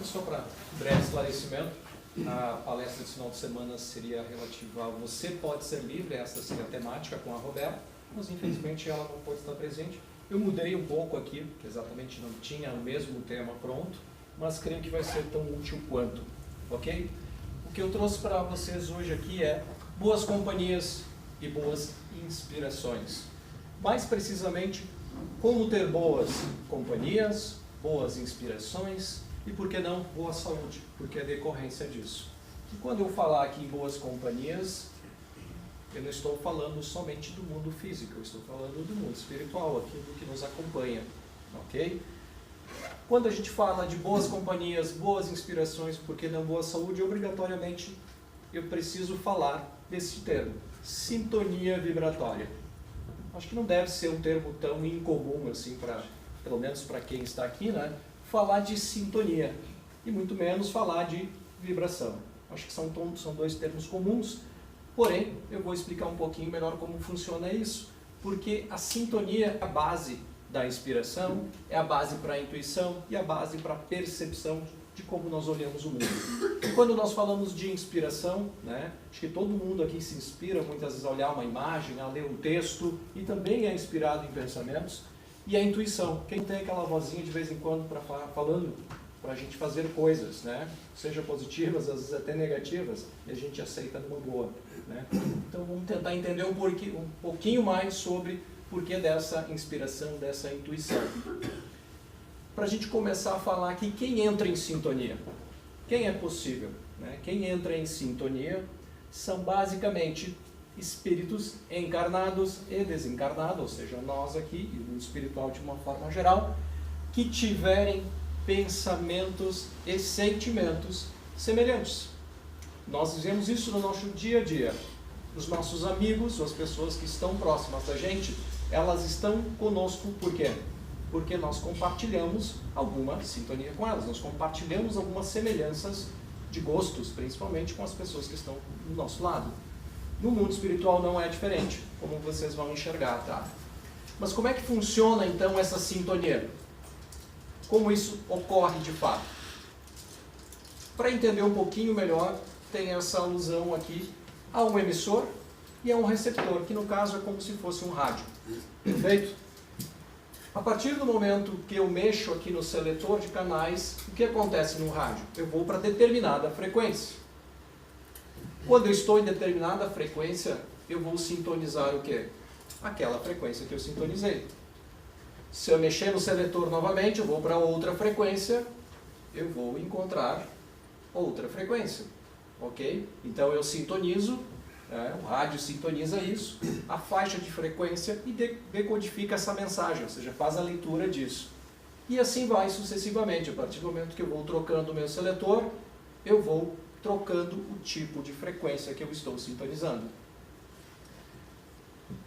Só para breve esclarecimento, a palestra desse final de semana seria relativa a Você Pode Ser Livre, essa seria a temática com a Roberta, mas infelizmente ela não pôde estar presente. Eu mudei um pouco aqui, porque exatamente não tinha o mesmo tema pronto, mas creio que vai ser tão útil quanto, ok? O que eu trouxe para vocês hoje aqui é boas companhias e boas inspirações. Mais precisamente, como ter boas companhias, boas inspirações e, por que não, boa saúde, porque é decorrência disso. E quando eu falar aqui em boas companhias, eu não estou falando somente do mundo físico, eu estou falando do mundo espiritual, aquilo que nos acompanha, ok? Quando a gente fala de boas companhias, boas inspirações, por que não boa saúde, obrigatoriamente eu preciso falar desse termo, sintonia vibratória. Acho que não deve ser um termo tão incomum assim, pelo menos para quem está aqui, né? Falar de sintonia e muito menos falar de vibração. Acho que são dois termos comuns, porém eu vou explicar um pouquinho melhor como funciona isso, porque a sintonia é a base da inspiração, é a base para a intuição e a base para a percepção de como nós olhamos o mundo. E quando nós falamos de inspiração, né, acho que todo mundo aqui se inspira muitas vezes a olhar uma imagem, a ler um texto e também é inspirado em pensamentos. E a intuição, quem tem aquela vozinha de vez em quando falando para a gente fazer coisas, né, seja positivas, às vezes até negativas, e a gente aceita numa boa, né? Então vamos tentar entender um pouquinho mais sobre o porquê dessa inspiração, dessa intuição. Para a gente começar a falar aqui, quem entra em sintonia? Quem é possível, né? Quem entra em sintonia são basicamente espíritos encarnados e desencarnados, ou seja, nós aqui, e o mundo espiritual de uma forma geral, que tiverem pensamentos e sentimentos semelhantes. Nós vivemos isso no nosso dia a dia. Os nossos amigos, as pessoas que estão próximas da gente, elas estão conosco por quê? Porque nós compartilhamos alguma sintonia com elas, nós compartilhamos algumas semelhanças de gostos, principalmente com as pessoas que estão do nosso lado. No mundo espiritual não é diferente, como vocês vão enxergar, tá? Mas como é que funciona então essa sintonia? Como isso ocorre de fato? Para entender um pouquinho melhor, tem essa alusão aqui a um emissor e a um receptor, que no caso é como se fosse um rádio. Perfeito? A partir do momento que eu mexo aqui no seletor de canais, o que acontece no rádio? Eu vou para determinada frequência. Quando eu estou em determinada frequência, eu vou sintonizar o quê? Aquela frequência que eu sintonizei. Se eu mexer no seletor novamente, eu vou para outra frequência, eu vou encontrar outra frequência. Ok? Então eu sintonizo, o rádio sintoniza isso, a faixa de frequência e decodifica essa mensagem, ou seja, faz a leitura disso. E assim vai sucessivamente. A partir do momento que eu vou trocando o meu seletor, eu vou trocando o tipo de frequência que eu estou sintonizando.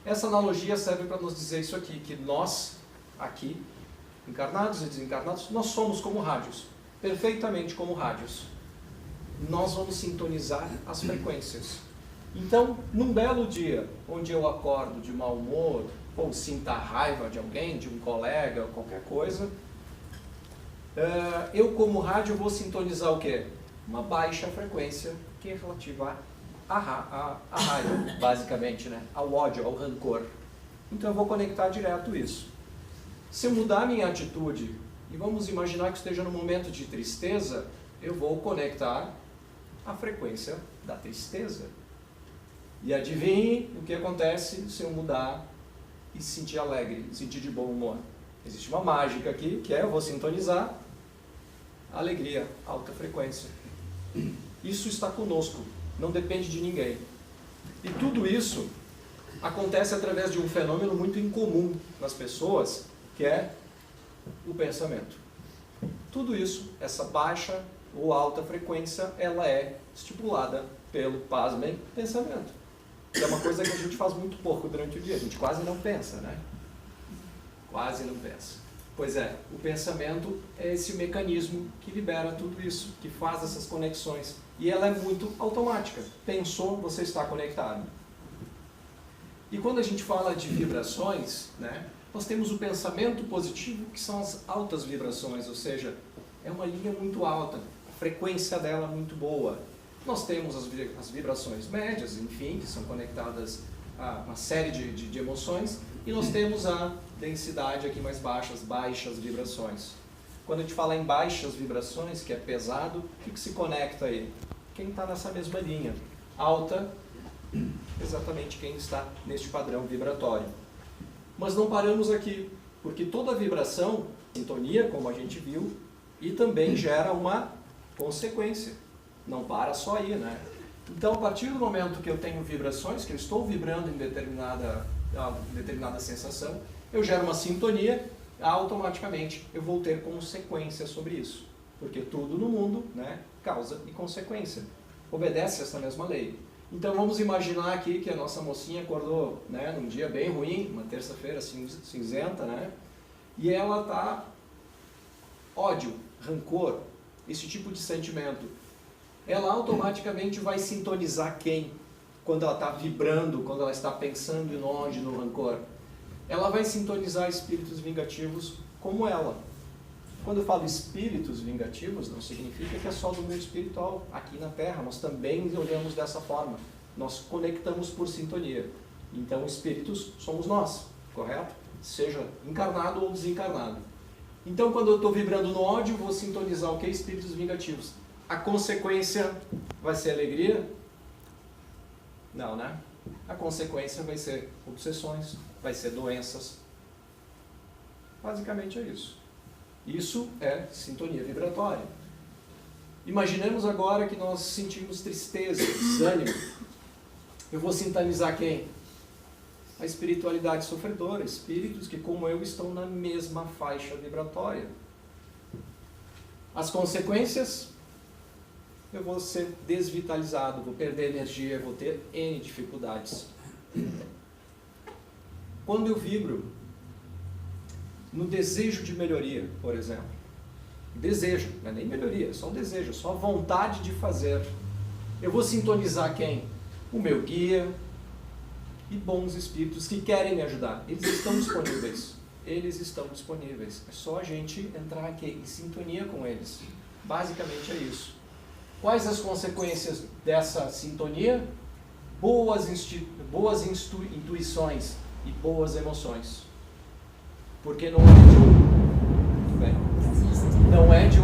Essa analogia serve para nos dizer isso aqui, que nós, aqui, encarnados e desencarnados, nós somos como rádios, perfeitamente como rádios. Nós vamos sintonizar as frequências. Então, num belo dia, onde eu acordo de mau humor, ou sinta a raiva de alguém, de um colega, ou qualquer coisa, eu como rádio vou sintonizar o quê? Uma baixa frequência, que é relativa à raiva, basicamente, né? Ao ódio, ao rancor. Então eu vou conectar direto isso. Se eu mudar minha atitude, e vamos imaginar que esteja num momento de tristeza, eu vou conectar a frequência da tristeza. E adivinhe o que acontece se eu mudar e sentir alegre, sentir de bom humor. Existe uma mágica aqui, que é eu vou sintonizar alegria, alta frequência. Isso está conosco, não depende de ninguém. E tudo isso acontece através de um fenômeno muito incomum nas pessoas, que é o pensamento. Tudo isso, essa baixa ou alta frequência, ela é estipulada pelo, pasmem, pensamento. É uma coisa que a gente faz muito pouco durante o dia, a gente quase não pensa, né? Quase não pensa. Pois é, o pensamento é esse mecanismo que libera tudo isso, que faz essas conexões. E ela é muito automática. Pensou, você está conectado. E quando a gente fala de vibrações, né, nós temos o pensamento positivo, que são as altas vibrações, ou seja, é uma linha muito alta, a frequência dela é muito boa. Nós temos as vibrações médias, enfim, que são conectadas a uma série de emoções, e nós temos a densidade aqui mais baixa, as baixas vibrações. Quando a gente fala em baixas vibrações, que é pesado, o que se conecta aí? Quem está nessa mesma linha. Alta, exatamente quem está neste padrão vibratório. Mas não paramos aqui, porque toda vibração, sintonia, como a gente viu, e também gera uma consequência. Não para só aí, né? Então, a partir do momento que eu tenho vibrações, que eu estou vibrando em determinada sensação, eu gero uma sintonia, automaticamente eu vou ter consequências sobre isso. Porque tudo no mundo, né, causa e consequência. Obedece essa mesma lei. Então, vamos imaginar aqui que a nossa mocinha acordou, né, num dia bem ruim, uma terça-feira cinzenta, né? E ela está ódio, rancor, esse tipo de sentimento. Ela automaticamente vai sintonizar quem? Quando ela está vibrando, quando ela está pensando em ódio, no rancor. Ela vai sintonizar espíritos vingativos como ela. Quando eu falo espíritos vingativos, não significa que é só do mundo espiritual. Aqui na Terra, nós também olhamos dessa forma. Nós conectamos por sintonia. Então, espíritos somos nós, correto? Seja encarnado ou desencarnado. Então, quando eu estou vibrando no ódio, vou sintonizar o que? Espíritos vingativos. A consequência vai ser alegria? Não, né? A consequência vai ser obsessões, vai ser doenças. Basicamente é isso. Isso é sintonia vibratória. Imaginemos agora que nós sentimos tristeza, desânimo. Eu vou sintonizar quem? A espiritualidade sofredora, espíritos que, como eu, estão na mesma faixa vibratória. As consequências? Eu vou ser desvitalizado, vou perder energia, vou ter N dificuldades. Quando eu vibro no desejo de melhoria, por exemplo, desejo, não é nem melhoria, é só um desejo, só vontade de fazer, eu vou sintonizar quem? O meu guia e bons espíritos que querem me ajudar. Eles estão disponíveis. Eles estão disponíveis. É só a gente entrar aqui em sintonia com eles. Basicamente é isso. Quais as consequências dessa sintonia? Boas intuições e boas emoções. Porque não é de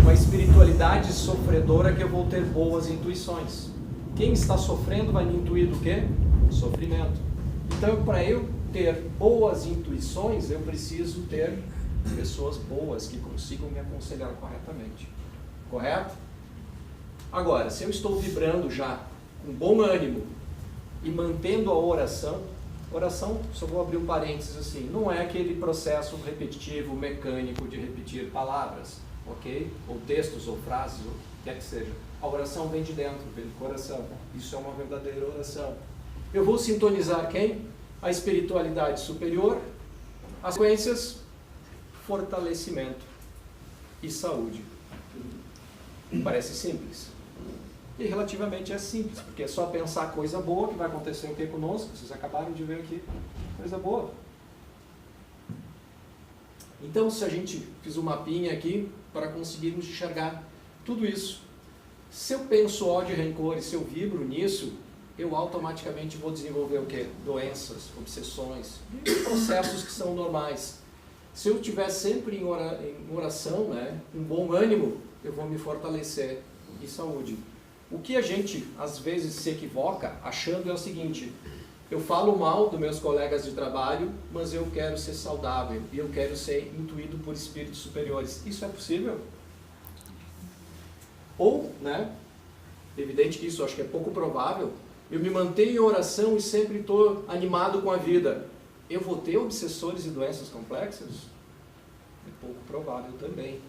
uma espiritualidade sofredora que eu vou ter boas intuições. Quem está sofrendo vai me intuir do quê? Sofrimento. Então, para eu ter boas intuições, eu preciso ter pessoas boas que consigam me aconselhar corretamente. Correto? Agora, se eu estou vibrando já com bom ânimo e mantendo a oração, só vou abrir um parênteses assim, não é aquele processo repetitivo, mecânico de repetir palavras, ok? Ou textos, ou frases, ou o que quer que seja. A oração vem de dentro, vem do coração. Isso é uma verdadeira oração. Eu vou sintonizar quem? A espiritualidade superior, as consequências, fortalecimento e saúde. Parece simples. E relativamente é simples, porque é só pensar coisa boa que vai acontecer o que conosco. Vocês acabaram de ver aqui, coisa boa. Então, se a gente fiz um mapinha aqui para conseguirmos enxergar tudo isso, se eu penso ódio e rancor e se eu vibro nisso, eu automaticamente vou desenvolver o quê? Doenças, obsessões, processos que são normais. Se eu estiver sempre em oração, né, com bom ânimo, eu vou me fortalecer em saúde. O que a gente, às vezes, se equivoca achando é o seguinte: eu falo mal dos meus colegas de trabalho, mas eu quero ser saudável e eu quero ser intuído por espíritos superiores. Isso é possível? Ou, né, evidente que isso acho que é pouco provável, eu me mantenho em oração e sempre estou animado com a vida. Eu vou ter obsessores e doenças complexas? É pouco provável também.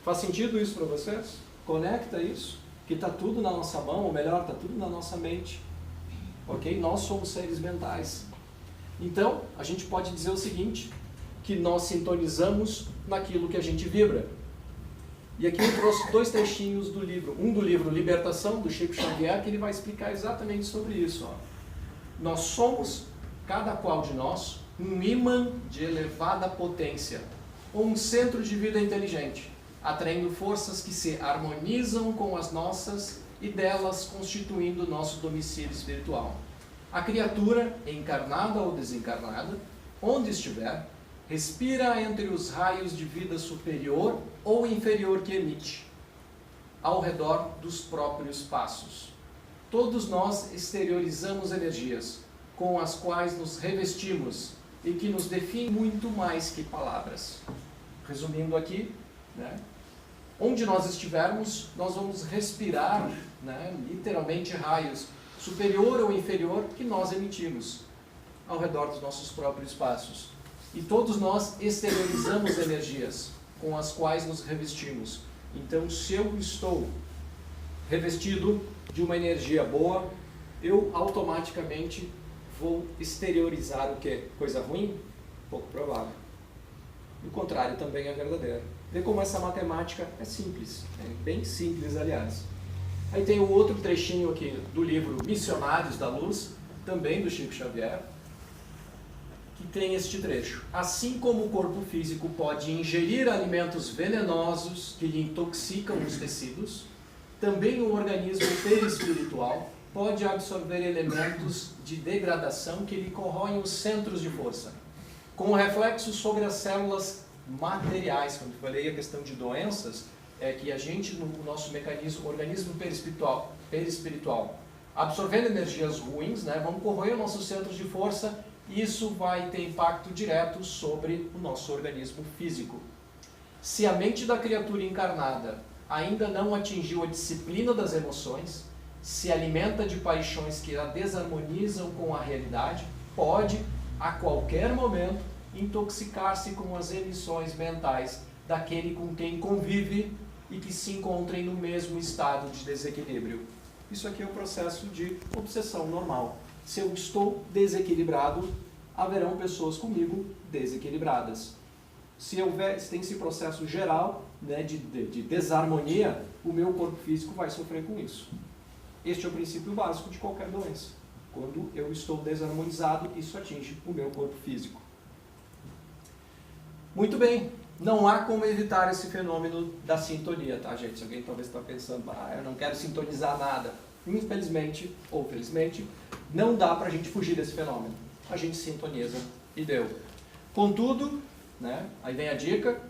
Faz sentido isso para vocês? Conecta isso? Que está tudo na nossa mão, ou melhor, está tudo na nossa mente. Ok? Nós somos seres mentais. Então, a gente pode dizer o seguinte, que nós sintonizamos naquilo que a gente vibra. E aqui eu trouxe 2 trechinhos do livro. Um do livro Libertação, do Chico Xavier, que ele vai explicar exatamente sobre isso. Ó. Nós somos, cada qual de nós, um ímã de elevada potência, ou um centro de vida inteligente, atraindo forças que se harmonizam com as nossas e delas constituindo nosso domicílio espiritual. A criatura, encarnada ou desencarnada, onde estiver, respira entre os raios de vida superior ou inferior que emite, ao redor dos próprios passos. Todos nós exteriorizamos energias, com as quais nos revestimos e que nos definem muito mais que palavras. Resumindo aqui, né, onde nós estivermos, nós vamos respirar, né, literalmente raios, superior ou inferior, que nós emitimos ao redor dos nossos próprios passos. E todos nós exteriorizamos energias com as quais nos revestimos. Então, se eu estou revestido de uma energia boa, eu automaticamente vou exteriorizar o quê? Coisa ruim? Pouco provável. O contrário também é verdadeiro. Vê como essa matemática é simples, é bem simples, aliás. Aí tem o outro trechinho aqui do livro Missionários da Luz, também do Chico Xavier, que tem este trecho. Assim como o corpo físico pode ingerir alimentos venenosos que lhe intoxicam os tecidos, também o organismo perispiritual pode absorver elementos de degradação que lhe corroem os centros de força, com reflexo sobre as células materiais. Quando eu falei a questão de doenças, é que a gente, no nosso mecanismo, organismo perispiritual, absorvendo energias ruins, né, vamos corroer nossos centros de força, e isso vai ter impacto direto sobre o nosso organismo físico. Se a mente da criatura encarnada ainda não atingiu a disciplina das emoções, se alimenta de paixões que a desarmonizam com a realidade, pode, a qualquer momento, intoxicar-se com as emissões mentais daquele com quem convive e que se encontrem no mesmo estado de desequilíbrio. Isso aqui é o processo de obsessão normal. Se eu estou desequilibrado, haverão pessoas comigo desequilibradas. Se tem esse processo geral, né, de desarmonia, o meu corpo físico vai sofrer com isso. Este é o princípio básico de qualquer doença. Quando eu estou desarmonizado, isso atinge o meu corpo físico. Muito bem, não há como evitar esse fenômeno da sintonia, tá, gente? Se alguém talvez está pensando, eu não quero sintonizar nada. Infelizmente, ou felizmente, não dá para a gente fugir desse fenômeno. A gente sintoniza e deu. Contudo, né, aí vem a dica,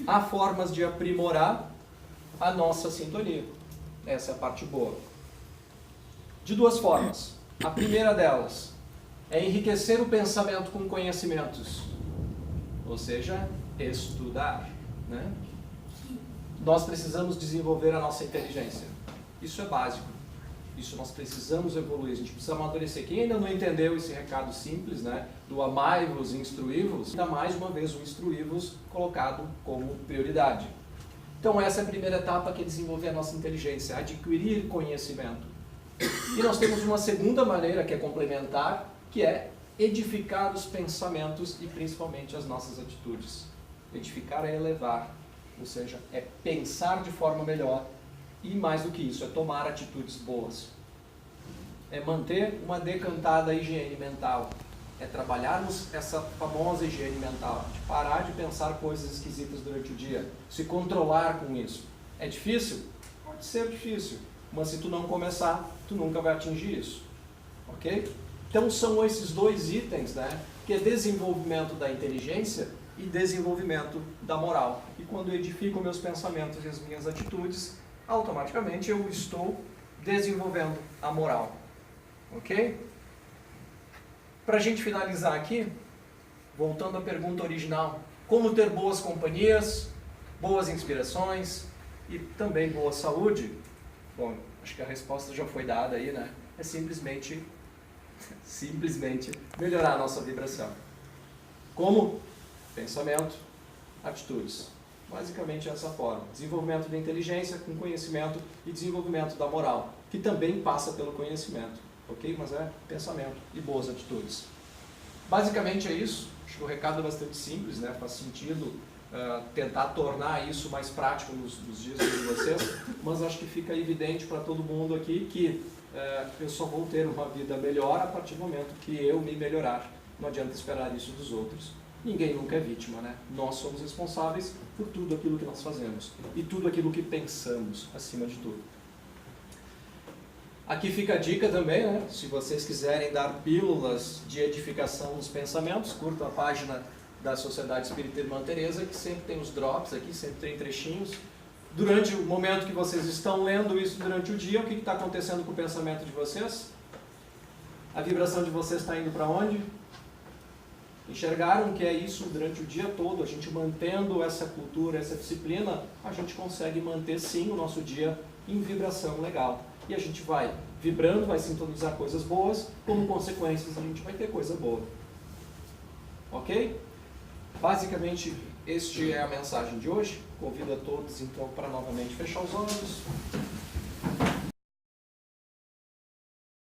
há formas de aprimorar a nossa sintonia. Essa é a parte boa. De duas formas. A primeira delas é enriquecer o pensamento com conhecimentos. Ou seja, estudar, né? Nós precisamos desenvolver a nossa inteligência. Isso é básico. Isso nós precisamos evoluir. A gente precisa amadurecer. Quem ainda não entendeu esse recado simples, né, do amai-vos e instruí-vos, ainda mais uma vez o instruí-vos colocado como prioridade. Então essa é a primeira etapa, que é desenvolver a nossa inteligência, adquirir conhecimento. E nós temos uma segunda maneira, que é complementar, que é edificar os pensamentos e principalmente as nossas atitudes. Edificar é elevar, ou seja, é pensar de forma melhor e, mais do que isso, é tomar atitudes boas. É manter uma decantada higiene mental, é trabalharmos essa famosa higiene mental, de parar de pensar coisas esquisitas durante o dia, se controlar com isso. É difícil? Pode ser difícil, mas se tu não começar, tu nunca vai atingir isso. Ok? Então são esses dois itens, né, que é desenvolvimento da inteligência e desenvolvimento da moral. E quando eu edifico meus pensamentos e as minhas atitudes, automaticamente eu estou desenvolvendo a moral. Ok? Para a gente finalizar aqui, voltando à pergunta original, como ter boas companhias, boas inspirações e também boa saúde? Bom, acho que a resposta já foi dada aí, né? É simplesmente melhorar a nossa vibração. Como? Pensamento, atitudes. Basicamente essa forma. Desenvolvimento da inteligência com conhecimento e desenvolvimento da moral, que também passa pelo conhecimento, ok? Mas é pensamento e boas atitudes. Basicamente é isso. Acho que o recado é bastante simples, né? Faz sentido tentar tornar isso mais prático nos dias de vocês, mas acho que fica evidente para todo mundo aqui que eu só vou ter uma vida melhor a partir do momento que eu me melhorar. Não adianta esperar isso dos outros. ninguém nunca é vítima, né? Nós somos responsáveis por tudo aquilo que nós fazemos e tudo aquilo que pensamos, acima de tudo. Aqui fica a dica também, né? Se vocês quiserem dar pílulas de edificação dos pensamentos, curtam a página da Sociedade Espírita Irmã Teresa, que sempre tem os drops aqui, sempre tem trechinhos. Durante o momento que vocês estão lendo isso durante o dia, o que está acontecendo com o pensamento de vocês? A vibração de vocês está indo para onde? Enxergaram que é isso durante o dia todo? A gente mantendo essa cultura, essa disciplina, a gente consegue manter sim o nosso dia em vibração legal. E a gente vai vibrando, vai sintonizar coisas boas, como consequências a gente vai ter coisa boa. Ok? Basicamente, este é a mensagem de hoje. Convido a todos então para novamente fechar os olhos.